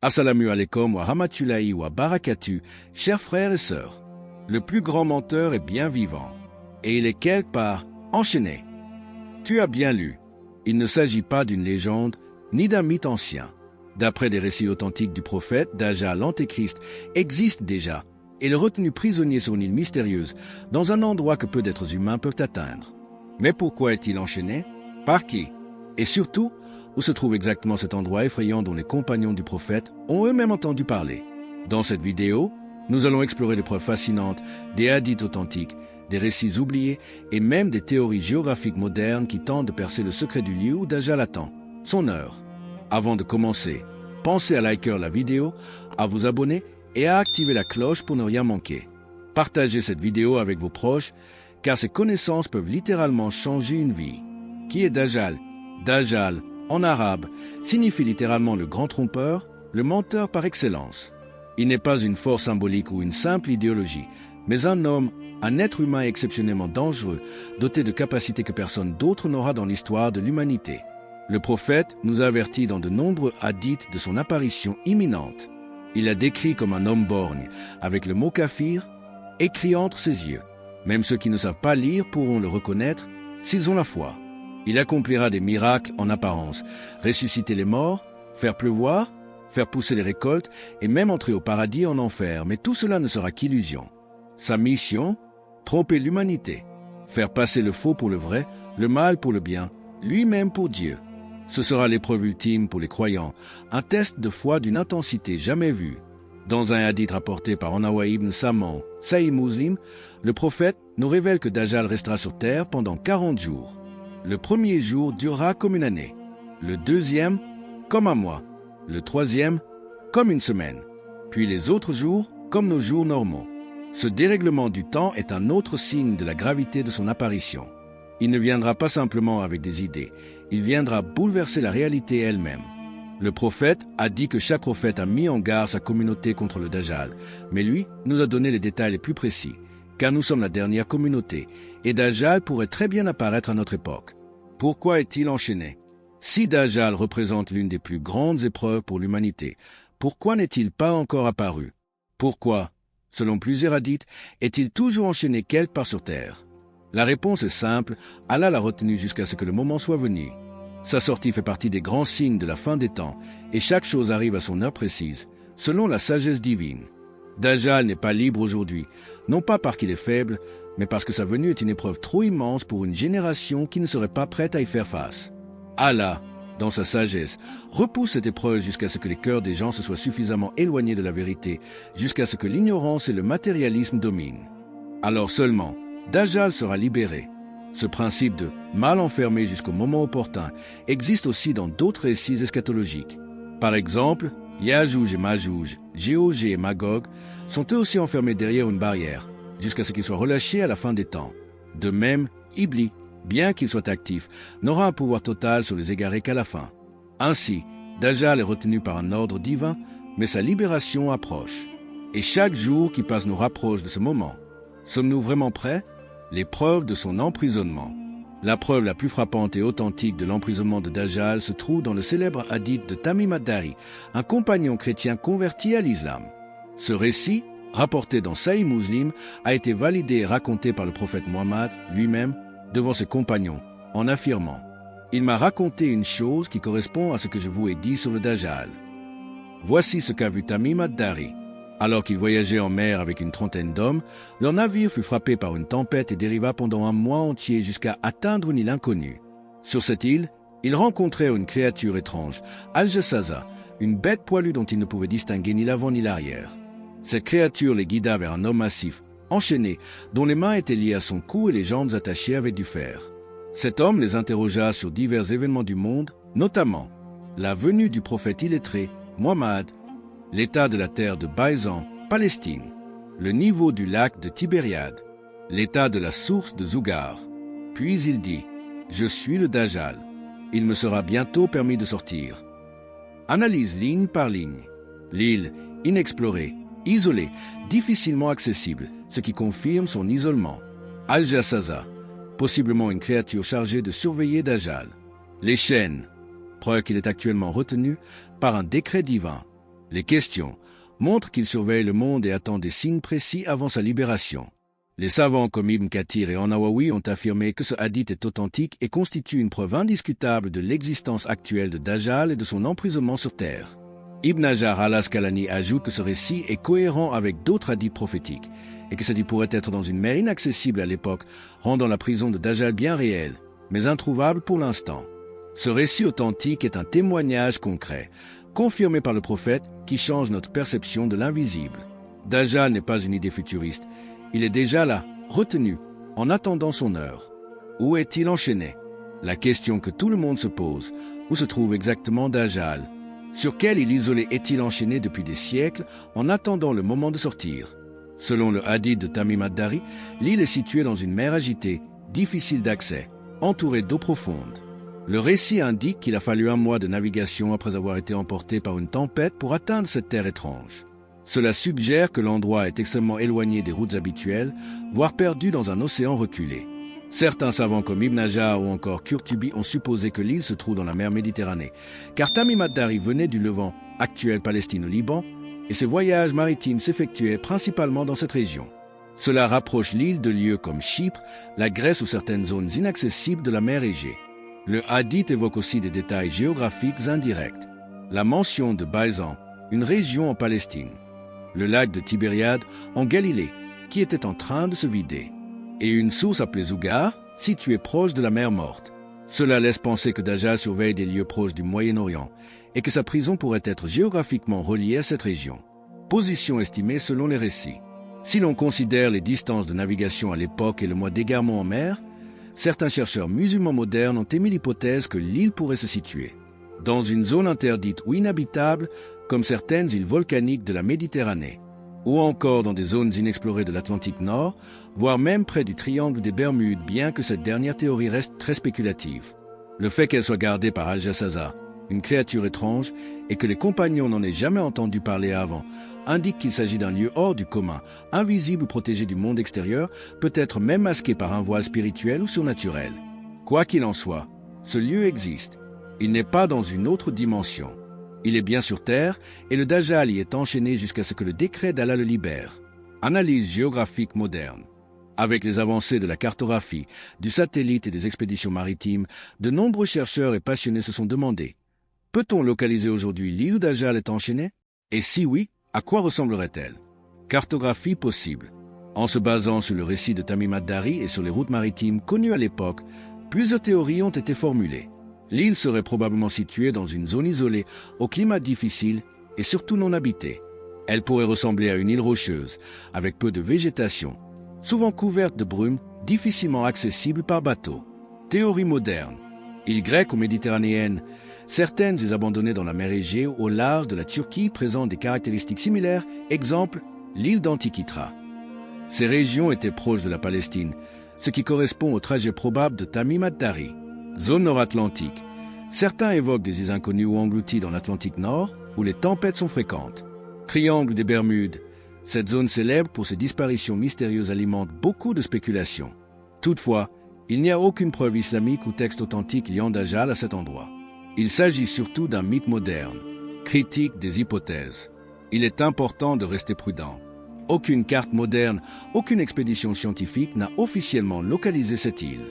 Assalamu alaikum wa rahmatullahi wa barakatuh, chers frères et sœurs. Le plus grand menteur est bien vivant, et il est quelque part enchaîné. Tu as bien lu. Il ne s'agit pas d'une légende, ni d'un mythe ancien. D'après des récits authentiques du prophète, Dajjal, l'Antéchrist, existe déjà, et le retenu prisonnier sur une île mystérieuse, dans un endroit que peu d'êtres humains peuvent atteindre. Mais pourquoi est-il enchaîné? Par qui? Et surtout, où se trouve exactement cet endroit effrayant dont les compagnons du prophète ont eux-mêmes entendu parler? Dans cette vidéo, nous allons explorer les preuves fascinantes, des hadiths authentiques, des récits oubliés et même des théories géographiques modernes qui tentent de percer le secret du lieu où Dajjal attend, son heure. Avant de commencer, pensez à liker la vidéo, à vous abonner et à activer la cloche pour ne rien manquer. Partagez cette vidéo avec vos proches, car ces connaissances peuvent littéralement changer une vie. Qui est Dajjal? Dajjal, en arabe, signifie littéralement le grand trompeur, le menteur par excellence. Il n'est pas une force symbolique ou une simple idéologie, mais un homme, un être humain exceptionnellement dangereux, doté de capacités que personne d'autre n'aura dans l'histoire de l'humanité. Le prophète nous avertit dans de nombreux hadiths de son apparition imminente. Il l'a décrit comme un homme borgne, avec le mot kafir écrit entre ses yeux. Même ceux qui ne savent pas lire pourront le reconnaître s'ils ont la foi. Il accomplira des miracles en apparence, ressusciter les morts, faire pleuvoir, faire pousser les récoltes et même entrer au paradis et en enfer, mais tout cela ne sera qu'illusion. Sa mission? Tromper l'humanité, faire passer le faux pour le vrai, le mal pour le bien, lui-même pour Dieu. Ce sera l'épreuve ultime pour les croyants, un test de foi d'une intensité jamais vue. Dans un hadith rapporté par Onawa ibn Samman, Sahih Muslim, le prophète nous révèle que Dajjal restera sur terre pendant 40 jours. Le premier jour durera comme une année, le deuxième comme un mois, le troisième comme une semaine, puis les autres jours comme nos jours normaux. Ce dérèglement du temps est un autre signe de la gravité de son apparition. Il ne viendra pas simplement avec des idées, il viendra bouleverser la réalité elle-même. Le prophète a dit que chaque prophète a mis en garde sa communauté contre le Dajjal, mais lui nous a donné les détails les plus précis, car nous sommes la dernière communauté, et Dajjal pourrait très bien apparaître à notre époque. Pourquoi est-il enchaîné? Si Dajjal représente l'une des plus grandes épreuves pour l'humanité, pourquoi n'est-il pas encore apparu? Pourquoi, selon plusieurs hadiths, est-il toujours enchaîné quelque part sur terre? La réponse est simple, Allah l'a retenu jusqu'à ce que le moment soit venu. Sa sortie fait partie des grands signes de la fin des temps, et chaque chose arrive à son heure précise, selon la sagesse divine. Dajjal n'est pas libre aujourd'hui, non pas parce qu'il est faible, mais parce que sa venue est une épreuve trop immense pour une génération qui ne serait pas prête à y faire face. Allah, dans sa sagesse, repousse cette épreuve jusqu'à ce que les cœurs des gens se soient suffisamment éloignés de la vérité, jusqu'à ce que l'ignorance et le matérialisme dominent. Alors seulement, Dajjal sera libéré. Ce principe de « mal enfermé jusqu'au moment opportun » existe aussi dans d'autres récits eschatologiques. Par exemple, Yajouj et Majouj, Gog et Magog, sont eux aussi enfermés derrière une barrière, jusqu'à ce qu'ils soient relâchés à la fin des temps. De même, Iblis, bien qu'il soit actif, n'aura un pouvoir total sur les égarés qu'à la fin. Ainsi, Dajjal est retenu par un ordre divin, mais sa libération approche. Et chaque jour qui passe nous rapproche de ce moment. Sommes-nous vraiment prêts? Les preuves de son emprisonnement. La preuve la plus frappante et authentique de l'emprisonnement de Dajjal se trouve dans le célèbre hadith de Tamim ad-Dari, un compagnon chrétien converti à l'islam. Ce récit, rapporté dans Sahih Muslim, a été validé et raconté par le prophète Mohammed lui-même devant ses compagnons, en affirmant « Il m'a raconté une chose qui correspond à ce que je vous ai dit sur le Dajjal. » Voici ce qu'a vu Tamim ad-Dari. Alors qu'ils voyageaient en mer avec une trentaine d'hommes, leur navire fut frappé par une tempête et dériva pendant un mois entier jusqu'à atteindre une île inconnue. Sur cette île, ils rencontrèrent une créature étrange, Al-Jassaza, une bête poilue dont ils ne pouvaient distinguer ni l'avant ni l'arrière. Cette créature les guida vers un homme massif, enchaîné, dont les mains étaient liées à son cou et les jambes attachées avec du fer. Cet homme les interrogea sur divers événements du monde, notamment la venue du prophète illettré, Mohammed, l'état de la terre de Baïzan, Palestine, le niveau du lac de Tibériade, l'état de la source de Zougar. Puis il dit « Je suis le Dajjal. Il me sera bientôt permis de sortir. » Analyse ligne par ligne. L'île, inexplorée, isolée, difficilement accessible, ce qui confirme son isolement. Al-Jassaza, possiblement une créature chargée de surveiller Dajjal. Les chaînes, preuve qu'il est actuellement retenu par un décret divin. Les questions montrent qu'il surveille le monde et attend des signes précis avant sa libération. Les savants comme Ibn Kathir et An-Nawawi ont affirmé que ce hadith est authentique et constitue une preuve indiscutable de l'existence actuelle de Dajjal et de son emprisonnement sur terre. Ibn Hajar al-Asqalani ajoute que ce récit est cohérent avec d'autres hadiths prophétiques et que ceci pourrait être dans une mer inaccessible à l'époque, rendant la prison de Dajjal bien réelle, mais introuvable pour l'instant. Ce récit authentique est un témoignage concret, confirmé par le prophète qui change notre perception de l'invisible. Dajjal n'est pas une idée futuriste. Il est déjà là, retenu, en attendant son heure. Où est-il enchaîné? La question que tout le monde se pose. Où se trouve exactement Dajjal? Sur quelle île isolée est-il enchaîné depuis des siècles en attendant le moment de sortir? Selon le hadith de Tamim ad-Dari, l'île est située dans une mer agitée, difficile d'accès, entourée d'eau profonde. Le récit indique qu'il a fallu 1 mois de navigation après avoir été emporté par une tempête pour atteindre cette terre étrange. Cela suggère que l'endroit est extrêmement éloigné des routes habituelles, voire perdu dans un océan reculé. Certains savants comme Ibn Hajar ou encore Qurtubi ont supposé que l'île se trouve dans la mer Méditerranée, car Tamim ad-Dari venait du Levant, actuelle Palestine au Liban, et ses voyages maritimes s'effectuaient principalement dans cette région. Cela rapproche l'île de lieux comme Chypre, la Grèce ou certaines zones inaccessibles de la mer Égée. Le hadith évoque aussi des détails géographiques indirects. La mention de Baïzan, une région en Palestine. Le lac de Tibériade en Galilée, qui était en train de se vider, et une source appelée Zougar, située proche de la mer Morte. Cela laisse penser que Dajjal surveille des lieux proches du Moyen-Orient et que sa prison pourrait être géographiquement reliée à cette région. Position estimée selon les récits. Si l'on considère les distances de navigation à l'époque et le mois d'égarement en mer, certains chercheurs musulmans modernes ont émis l'hypothèse que l'île pourrait se situer dans une zone interdite ou inhabitable, comme certaines îles volcaniques de la Méditerranée, ou encore dans des zones inexplorées de l'Atlantique Nord, voire même près du triangle des Bermudes, bien que cette dernière théorie reste très spéculative. Le fait qu'elle soit gardée par Al-Jassasa, une créature étrange, et que les compagnons n'en aient jamais entendu parler avant, indique qu'il s'agit d'un lieu hors du commun, invisible ou protégé du monde extérieur, peut-être même masqué par un voile spirituel ou surnaturel. Quoi qu'il en soit, ce lieu existe. Il n'est pas dans une autre dimension. Il est bien sur Terre, et le Dajjal y est enchaîné jusqu'à ce que le décret d'Allah le libère. Analyse géographique moderne. Avec les avancées de la cartographie, du satellite et des expéditions maritimes, de nombreux chercheurs et passionnés se sont demandé: peut-on localiser aujourd'hui l'île où Dajjal est enchaîné? Et si oui, à quoi ressemblerait-elle? Cartographie possible. En se basant sur le récit de Tamim ad-Dari et sur les routes maritimes connues à l'époque, plusieurs théories ont été formulées. L'île serait probablement située dans une zone isolée, au climat difficile et surtout non habitée. Elle pourrait ressembler à une île rocheuse, avec peu de végétation, souvent couverte de brume, difficilement accessible par bateau. Théorie moderne. Île grecque ou méditerranéenne, certaines îles abandonnées dans la mer Égée au large de la Turquie présentent des caractéristiques similaires, exemple l'île d'Antikythra. Ces régions étaient proches de la Palestine, ce qui correspond au trajet probable de Tamim ad-Dari. Zone nord-atlantique. Certains évoquent des îles inconnues ou englouties dans l'Atlantique Nord, où les tempêtes sont fréquentes. Triangle des Bermudes. Cette zone célèbre pour ses disparitions mystérieuses alimente beaucoup de spéculations. Toutefois, il n'y a aucune preuve islamique ou texte authentique liant Dajjal à cet endroit. Il s'agit surtout d'un mythe moderne. Critique des hypothèses. Il est important de rester prudent. Aucune carte moderne, aucune expédition scientifique n'a officiellement localisé cette île.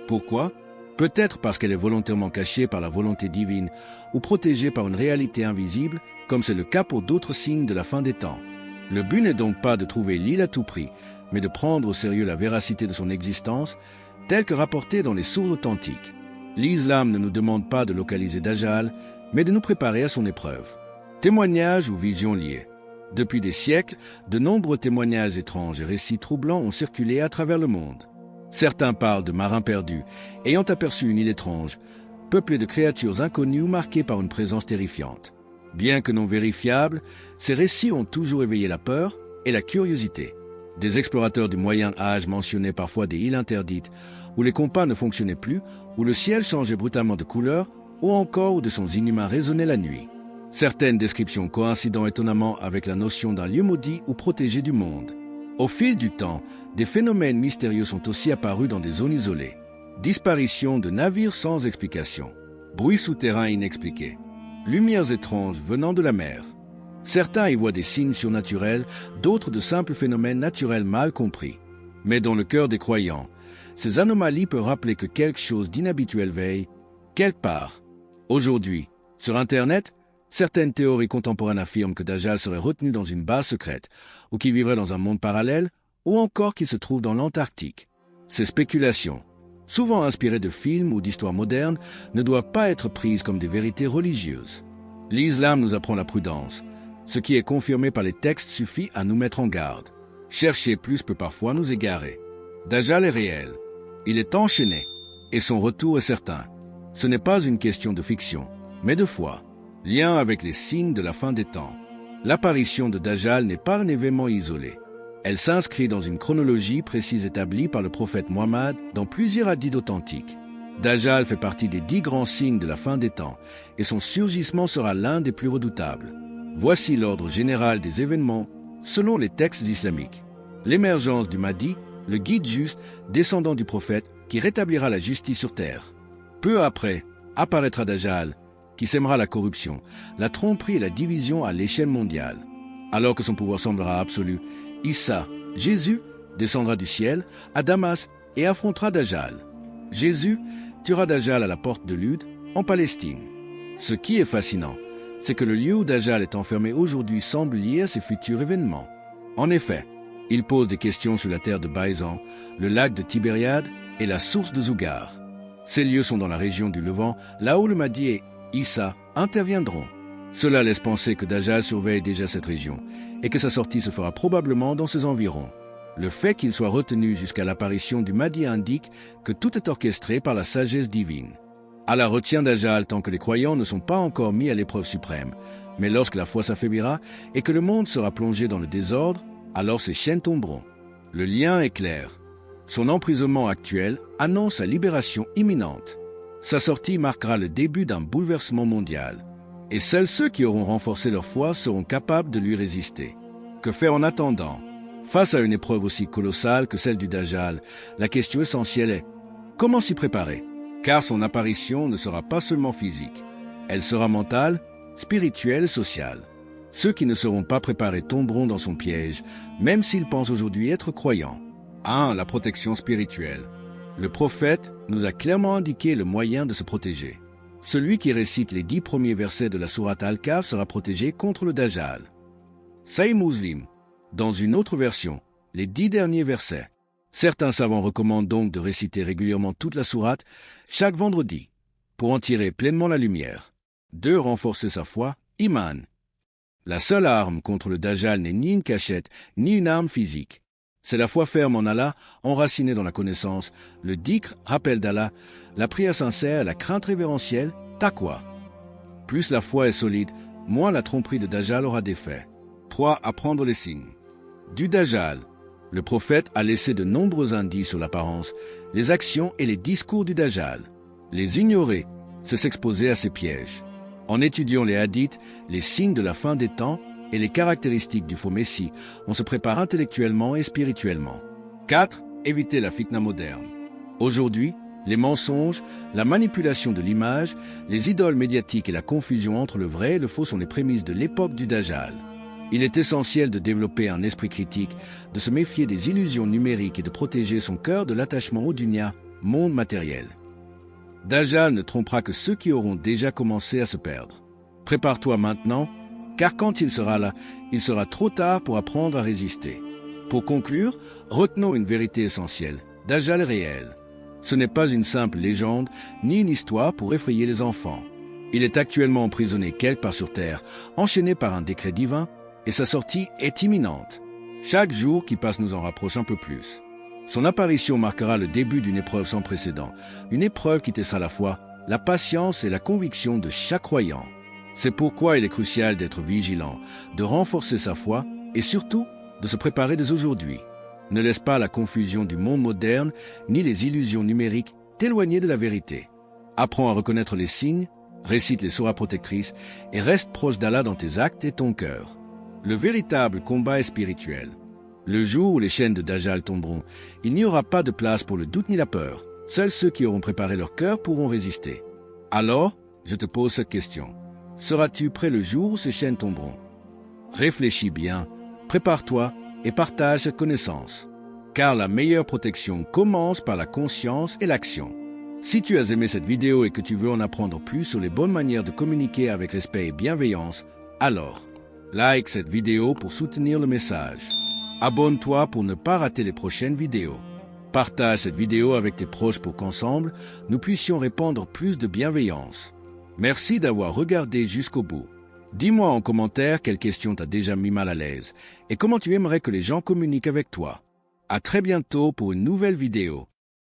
Pourquoi ? Peut-être parce qu'elle est volontairement cachée par la volonté divine ou protégée par une réalité invisible, comme c'est le cas pour d'autres signes de la fin des temps. Le but n'est donc pas de trouver l'île à tout prix, mais de prendre au sérieux la véracité de son existence, telle que rapportée dans les sources authentiques. L'islam ne nous demande pas de localiser Dajjal, mais de nous préparer à son épreuve. Témoignages ou visions liées. Depuis des siècles, de nombreux témoignages étranges et récits troublants ont circulé à travers le monde. Certains parlent de marins perdus, ayant aperçu une île étrange, peuplée de créatures inconnues ou marquées par une présence terrifiante. Bien que non vérifiables, ces récits ont toujours éveillé la peur et la curiosité. Des explorateurs du Moyen Âge mentionnaient parfois des îles interdites, où les compas ne fonctionnaient plus, où le ciel changeait brutalement de couleur, ou encore où des sons inhumains résonnaient la nuit. Certaines descriptions coïncidant étonnamment avec la notion d'un lieu maudit ou protégé du monde. Au fil du temps, des phénomènes mystérieux sont aussi apparus dans des zones isolées. Disparition de navires sans explication. Bruits souterrains inexpliqués. Lumières étranges venant de la mer. Certains y voient des signes surnaturels, d'autres de simples phénomènes naturels mal compris. Mais dans le cœur des croyants, ces anomalies peuvent rappeler que quelque chose d'inhabituel veille, quelque part. Aujourd'hui, sur Internet, certaines théories contemporaines affirment que Dajjal serait retenu dans une base secrète, ou qu'il vivrait dans un monde parallèle, ou encore qu'il se trouve dans l'Antarctique. Ces spéculations, souvent inspirées de films ou d'histoires modernes, ne doivent pas être prises comme des vérités religieuses. L'islam nous apprend la prudence. Ce qui est confirmé par les textes suffit à nous mettre en garde. Chercher plus peut parfois nous égarer. Dajjal est réel. Il est enchaîné. Et son retour est certain. Ce n'est pas une question de fiction, mais de foi. Lien avec les signes de la fin des temps. L'apparition de Dajjal n'est pas un événement isolé. Elle s'inscrit dans une chronologie précise établie par le prophète Mohammed dans plusieurs hadiths authentiques. Dajjal fait partie des 10 grands signes de la fin des temps, et son surgissement sera l'un des plus redoutables. Voici l'ordre général des événements selon les textes islamiques. L'émergence du Mahdi, le guide juste descendant du prophète qui rétablira la justice sur terre. Peu après, apparaîtra Dajjal, qui sèmera la corruption, la tromperie et la division à l'échelle mondiale. Alors que son pouvoir semblera absolu, Issa, Jésus, descendra du ciel à Damas et affrontera Dajjal. Jésus tuera Dajjal à la porte de Lude, en Palestine. Ce qui est fascinant, c'est que le lieu où Dajjal est enfermé aujourd'hui semble lié à ces futurs événements. En effet, il pose des questions sur la terre de Baïzan, le lac de Tibériade et la source de Zougar. Ces lieux sont dans la région du Levant, là où le Mahdi et Issa interviendront. Cela laisse penser que Dajjal surveille déjà cette région et que sa sortie se fera probablement dans ses environs. Le fait qu'il soit retenu jusqu'à l'apparition du Mahdi indique que tout est orchestré par la sagesse divine. Allah retient Dajjal tant que les croyants ne sont pas encore mis à l'épreuve suprême. Mais lorsque la foi s'affaiblira et que le monde sera plongé dans le désordre, alors ses chaînes tomberont. Le lien est clair. Son emprisonnement actuel annonce sa libération imminente. Sa sortie marquera le début d'un bouleversement mondial. Et seuls ceux qui auront renforcé leur foi seront capables de lui résister. Que faire en attendant? Face à une épreuve aussi colossale que celle du Dajjal, la question essentielle est comment s'y préparer? Car son apparition ne sera pas seulement physique. Elle sera mentale, spirituelle et sociale. Ceux qui ne seront pas préparés tomberont dans son piège, même s'ils pensent aujourd'hui être croyants. 1. La protection spirituelle. Le prophète nous a clairement indiqué le moyen de se protéger. Celui qui récite les 10 premiers versets de la sourate Al-Kahf sera protégé contre le Dajjal. Sahih Muslim. Dans une autre version, les 10 derniers versets. Certains savants recommandent donc de réciter régulièrement toute la sourate chaque vendredi, pour en tirer pleinement la lumière. 2. Renforcer sa foi, Iman. La seule arme contre le Dajjal n'est ni une cachette, ni une arme physique. C'est la foi ferme en Allah, enracinée dans la connaissance, le dhikr, rappel d'Allah, la prière sincère, la crainte révérentielle, taqwa. Plus la foi est solide, moins la tromperie de Dajjal aura d'effet. 3. Apprendre les signes. Du Dajjal. Le prophète a laissé de nombreux indices sur l'apparence, les actions et les discours du Dajjal. Les ignorer, c'est s'exposer à ses pièges. En étudiant les hadiths, les signes de la fin des temps et les caractéristiques du faux messie, on se prépare intellectuellement et spirituellement. 4. Éviter la fitna moderne. Aujourd'hui, les mensonges, la manipulation de l'image, les idoles médiatiques et la confusion entre le vrai et le faux sont les prémices de l'époque du Dajjal. Il est essentiel de développer un esprit critique, de se méfier des illusions numériques et de protéger son cœur de l'attachement au dunya, monde matériel. Dajjal ne trompera que ceux qui auront déjà commencé à se perdre. Prépare-toi maintenant, car quand il sera là, il sera trop tard pour apprendre à résister. Pour conclure, retenons une vérité essentielle. Dajjal est réel. Ce n'est pas une simple légende, ni une histoire pour effrayer les enfants. Il est actuellement emprisonné quelque part sur terre, enchaîné par un décret divin, et sa sortie est imminente. Chaque jour qui passe nous en rapproche un peu plus. Son apparition marquera le début d'une épreuve sans précédent, une épreuve qui testera la foi, la patience et la conviction de chaque croyant. C'est pourquoi il est crucial d'être vigilant, de renforcer sa foi et surtout de se préparer dès aujourd'hui. Ne laisse pas la confusion du monde moderne ni les illusions numériques t'éloigner de la vérité. Apprends à reconnaître les signes, récite les sourates protectrices et reste proche d'Allah dans tes actes et ton cœur. Le véritable combat est spirituel. Le jour où les chaînes de Dajjal tomberont, il n'y aura pas de place pour le doute ni la peur. Seuls ceux qui auront préparé leur cœur pourront résister. Alors, je te pose cette question. Seras-tu prêt le jour où ces chaînes tomberont? Réfléchis bien, prépare-toi et partage cette connaissance. Car la meilleure protection commence par la conscience et l'action. Si tu as aimé cette vidéo et que tu veux en apprendre plus sur les bonnes manières de communiquer avec respect et bienveillance, alors, like cette vidéo pour soutenir le message. Abonne-toi pour ne pas rater les prochaines vidéos. Partage cette vidéo avec tes proches pour qu'ensemble, nous puissions répandre plus de bienveillance. Merci d'avoir regardé jusqu'au bout. Dis-moi en commentaire quelle question t'a déjà mis mal à l'aise et comment tu aimerais que les gens communiquent avec toi. À très bientôt pour une nouvelle vidéo.